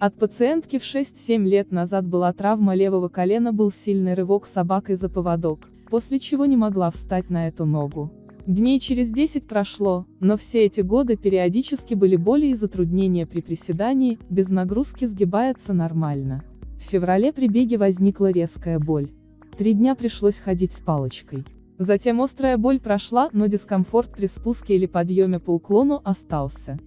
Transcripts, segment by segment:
От пациентки в 6-7 лет назад была травма левого колена, был сильный рывок собакой за поводок, после чего не могла встать на эту ногу. Дней через 10 прошло, но все эти годы периодически были боли и затруднения при приседании, без нагрузки сгибается нормально. В феврале при беге возникла резкая боль. 3 дня пришлось ходить с палочкой. Затем острая боль прошла, но дискомфорт при спуске или подъеме по уклону остался.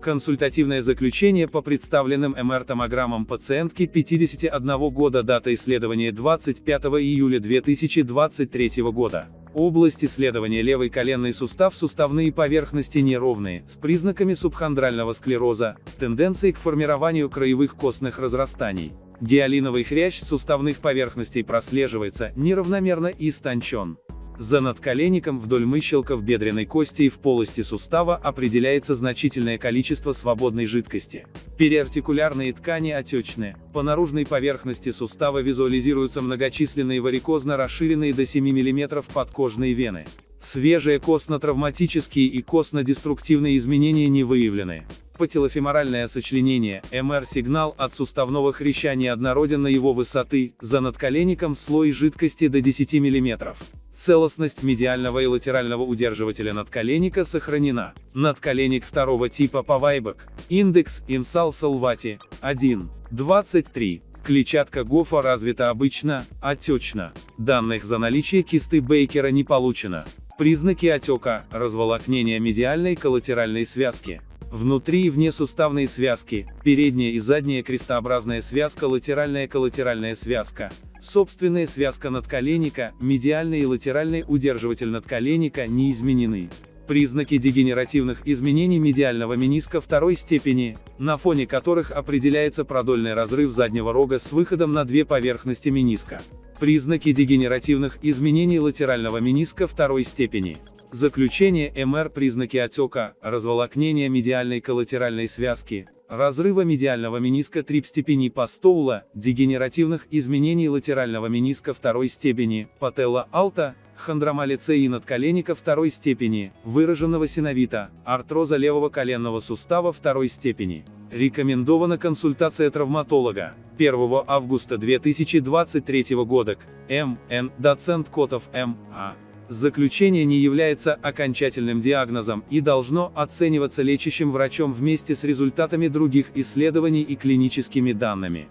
Консультативное заключение по представленным МР-томограммам пациентки 51 года, дата исследования 25 июля 2023 года. Область исследования: левый коленный сустав, суставные поверхности неровные, с признаками субхондрального склероза, тенденцией к формированию краевых костных разрастаний. Гиалиновый хрящ суставных поверхностей прослеживается, неравномерно истончен. За надколенником вдоль мыщелков бедренной кости и в полости сустава определяется значительное количество свободной жидкости. Периартикулярные ткани отечны. По наружной поверхности сустава визуализируются многочисленные варикозно расширенные до 7 мм подкожные вены. Свежие костно-травматические и костно-деструктивные изменения не выявлены. Пателофеморальное сочленение, МР-сигнал от суставного хряща неоднороден на его высоты, за надколенником слой жидкости до 10 мм. Целостность медиального и латерального удерживателя надколенника сохранена. Надколенник второго типа Павайбек. Индекс Инсал-Салвати 1,23. Клетчатка Гофа развита обычно, отечно. Данных за наличие кисты Бейкера не получено. Признаки отека: разволокнение медиальной коллатеральной связки. Внутри и вне суставные связки, передняя и задняя крестообразная связка, латеральная коллатеральная связка, собственная связка надколенника, медиальный и латеральный удерживатель надколенника не изменены. Признаки дегенеративных изменений медиального мениска второй степени, на фоне которых определяется продольный разрыв заднего рога с выходом на две поверхности мениска. Признаки дегенеративных изменений латерального мениска второй степени. Заключение МР: признаки отека, разволокнения медиальной коллатеральной связки, разрыва медиального мениска трипстепени Пастоула, дегенеративных изменений латерального мениска второй степени, пателла алта, хондромалицеи надколенника второй степени, выраженного синовита, артроза левого коленного сустава второй степени. Рекомендована консультация травматолога. 1 августа 2023 года к М.Н. доцент Котов М.А. Заключение не является окончательным диагнозом и должно оцениваться лечащим врачом вместе с результатами других исследований и клиническими данными.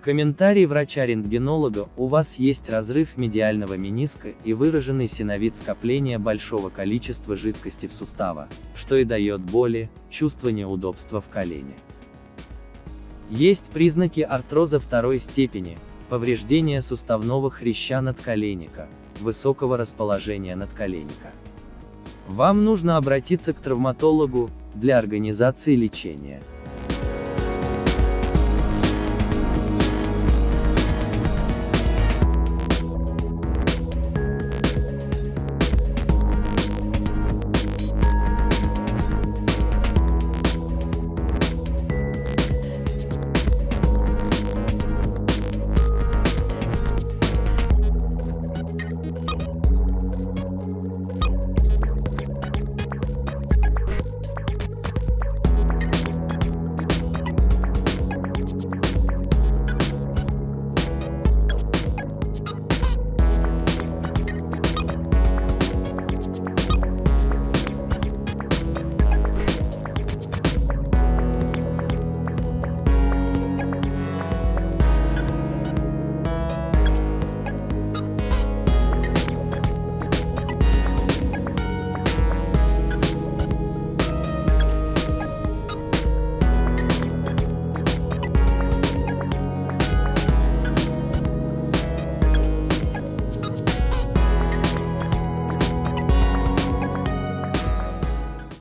Комментарий врача-рентгенолога: у вас есть разрыв медиального мениска и выраженный синовит скопления большого количества жидкости в сустава, что и дает боли, чувство неудобства в колене. Есть признаки артроза второй степени, повреждения суставного хряща надколенника, высокого расположения надколенника. Вам нужно обратиться к травматологу для организации лечения.